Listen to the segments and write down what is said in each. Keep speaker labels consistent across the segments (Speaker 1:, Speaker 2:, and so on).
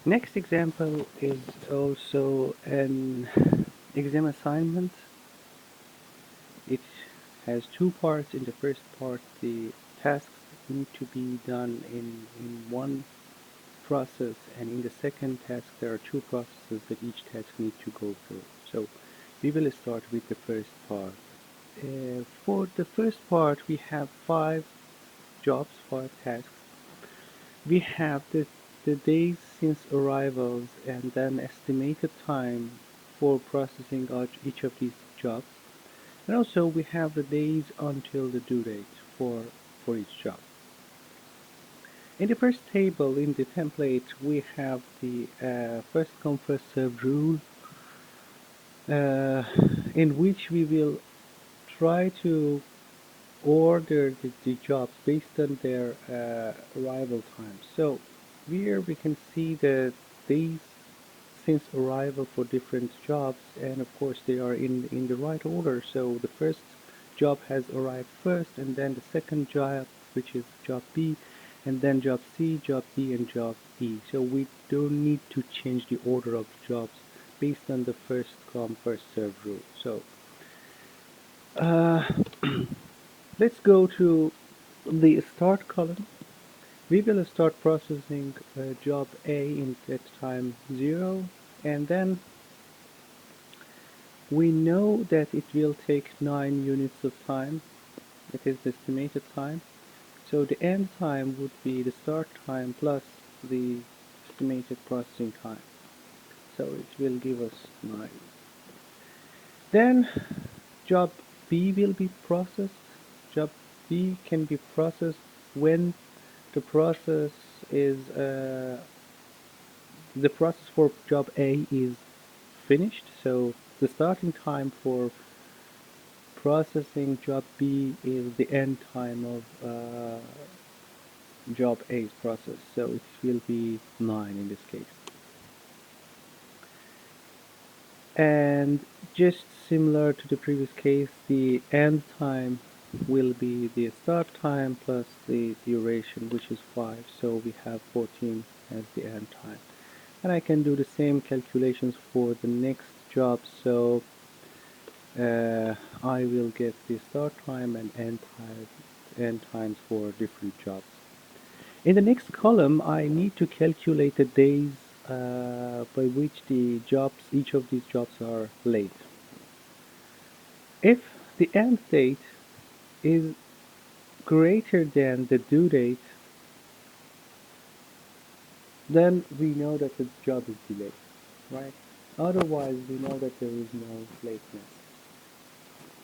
Speaker 1: Next example is also an exam assignment. It has two parts. In the first part, the tasks need to be done in one process, and in the second task, there are two processes that each task needs to go through. So we will start with the first part. For the first part, we have five jobs, five tasks. We have the days since arrivals and then estimated time for processing each of these jobs. And also we have the days until the due date for each job. In the first table in the template we have the first come first served rule, uh, in which we will try to order the jobs based on their arrival time. So here we can see the days since arrival for different jobs, and of course they are in the right order. So the first job has arrived first, and then the second job, which is job B, and then job C, job D, and job E. So we don't need to change the order of the jobs based on the first come first served rule. So uh, let's go to the start column. We will start processing job A in at time 0, and then we know that it will take 9 units of time. It is the estimated time. So the end time would be the start time plus the estimated processing time. So it will give us 9. Then job B will be processed. Job B can be processed when the process is the process for job A is finished. So the starting time for processing job B is the end time of job A's process. So it will be 9 in this case. And just similar to the previous case, the end time will be the start time plus the duration, which is 5. So we have 14 as the end time. And I can do the same calculations for the next job. So I will get the start time and end times for different jobs. In the next column, I need to calculate the days by which each of these jobs are late. If the end date is greater than the due date, then we know that the job is delayed, right? Otherwise, we know that there is no lateness.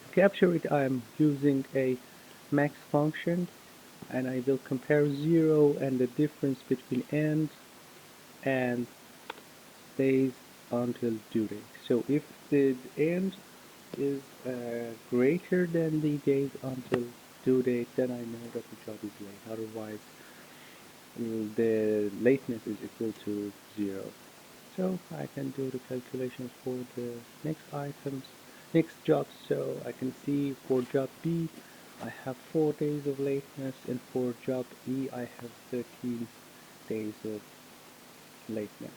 Speaker 1: To capture it, I'm using a max function, and I will compare 0 and the difference between end and days until due date. So if the end is greater than the days until due date, then I know that the job is late. Otherwise, the lateness is equal to 0. So I can do the calculations for the next items, next jobs. So I can see for job B, I have 4 days of lateness, and for job E, I have 13 days of lateness.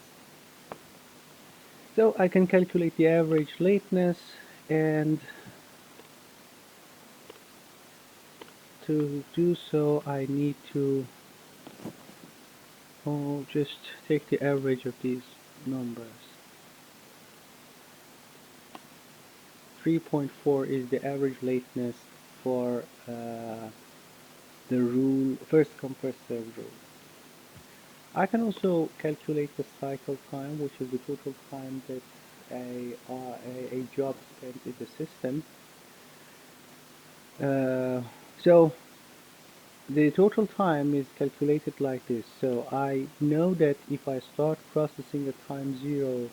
Speaker 1: So I can calculate the average lateness, and to do so I need to just take the average of these numbers. 3.4 is the average lateness for the rule first come first served rule. I can also calculate the cycle time, which is the total time that a job spent in the system. Uh, so the total time is calculated like this. So I know that if I start processing at time 0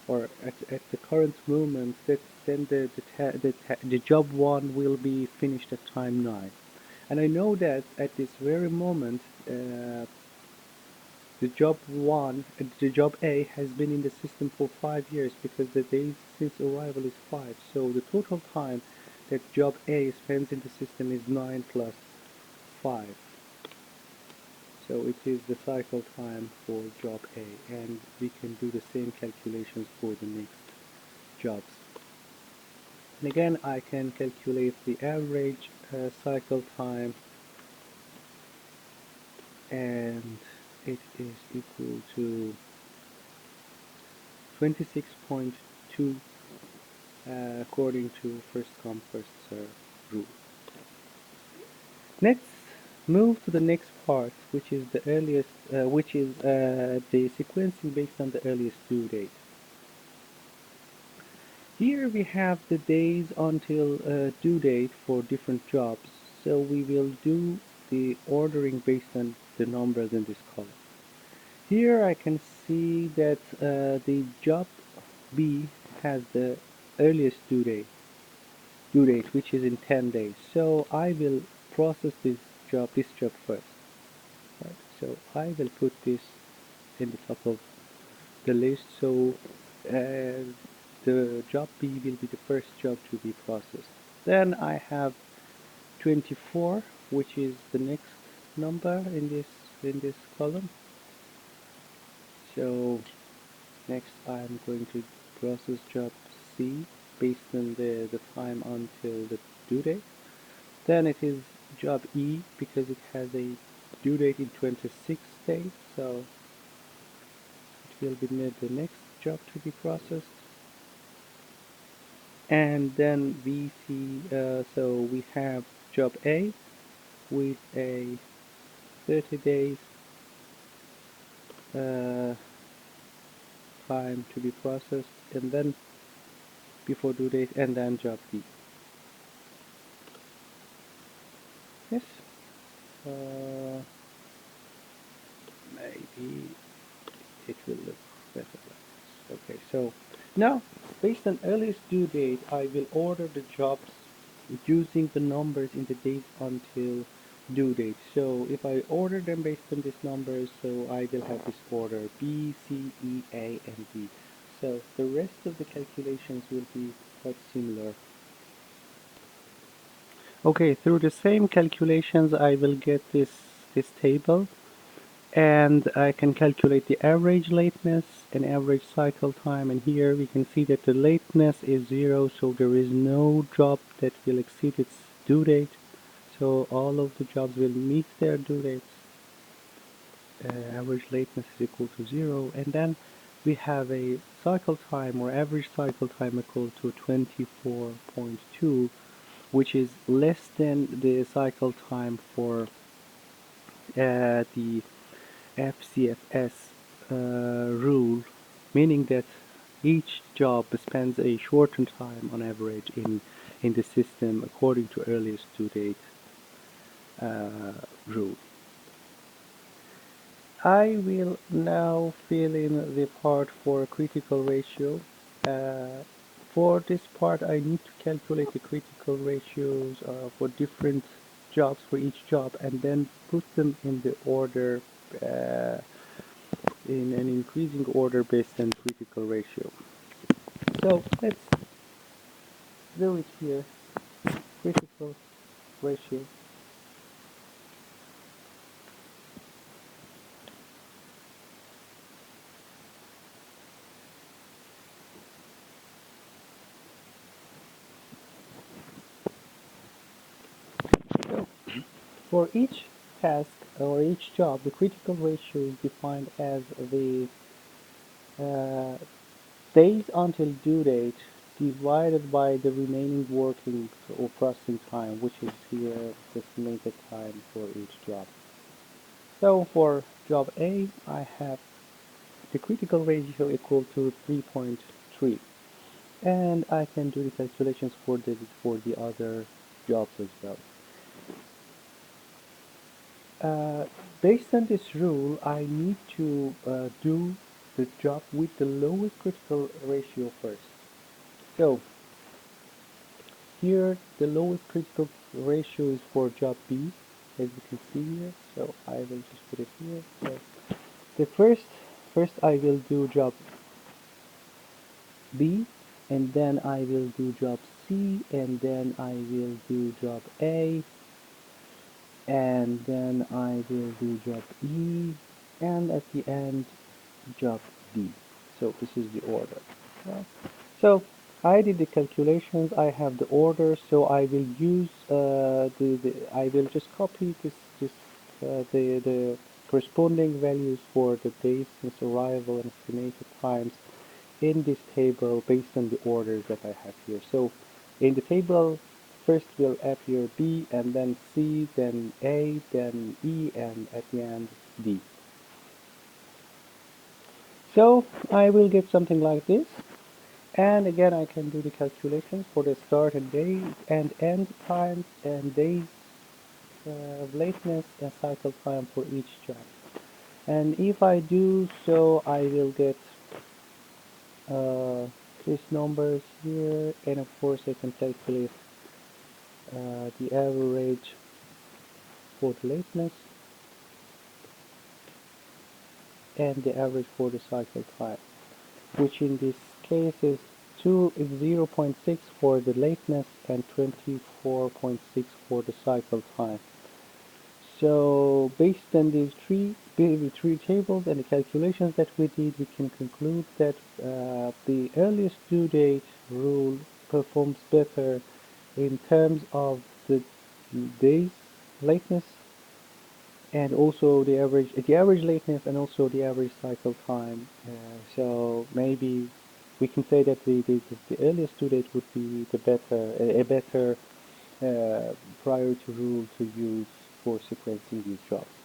Speaker 1: or at the current moment, that then the job 1 will be finished at time 9. And I know that at this very moment, the job 1, the job A has been in the system for 5 years because the days since arrival is 5. So the total time that job A spends in the system is 9 plus 5. So it is the cycle time for job A, and we can do the same calculations for the next jobs. And again, I can calculate the average cycle time, and it is equal to 26.2 according to first come first serve rule. Let's move to the next part, which is the earliest, which is the sequencing based on the earliest due date. Here we have the days until due date for different jobs, so we will do the ordering based on the numbers in this column. Here I can see that the job B has the earliest due date, which is in 10 days. So I will process this job first. Right? So I will put this in the top of the list. So the job B will be the first job to be processed. Then I have 24, which is the next number in this column. So next I'm going to process job C based on the time until the due date. Then it is job E because it has a due date in 26 days, so it will be the next job to be processed. And then we see, so we have job A with a 30 days uh, time to be processed, and then before due date, and then job B. Yes, uh, maybe it will look better like this. Okay, so now based on earliest due date, I will order the jobs using the numbers in the days until due date. So if I order them based on these numbers, so I will have this order B, C, E, A, and D. So the rest of the calculations will be quite similar. Okay, through the same calculations, I will get this table, and I can calculate the average lateness and average cycle time, and here we can see that the lateness is 0, so there is no job that will exceed its due date, so all of the jobs will meet their due dates. Average lateness is equal to 0, and then we have a cycle time or average cycle time equal to 24.2, which is less than the cycle time for the FCFS rule, meaning that each job spends a shortened time on average in the system according to earliest due date rule. I will now fill in the part for critical ratio. Uh, for this part, I need to calculate the critical ratios for different jobs for each job, and then put them in the order uh, in an increasing order based on critical ratio. So let's do it here. Critical ratio. So for each task or each job, the critical ratio is defined as the uh, days until due date divided by the remaining working or processing time, which is here the estimated time for each job. So for job A, I have the critical ratio equal to 3.3, and I can do the calculations for the other jobs as well. Uh, Based on this rule, I need to do the job with the lowest critical ratio first. So here the lowest critical ratio is for job B, as you can see here. So I will just put it here. So the first I will do job B, and then I will do job C, and then I will do job A, and then I will do job E, and at the end job D. So this is the order. Right? So I did the calculations. I have the order, so I will use I will just copy the corresponding values for the days since arrival and estimated times in this table based on the orders that I have here. So in the table, first will appear B, and then C, then A, then E, and at the end D. So I will get something like this. And again, I can do the calculations for the start and day and end times and days lateness and cycle time for each job. And if I do so, I will get uh, these numbers here, and of course I can calculate the average for the lateness and the average for the cycle time, which in this case is 0.6 for the lateness and 24.6 for the cycle time. So based on these three tables and the calculations that we did, we can conclude that the earliest due date rule performs better in terms of the days lateness and also the average lateness and also the average cycle time. So maybe we can say that the earliest due date would be a better priority rule to use for sequencing these jobs.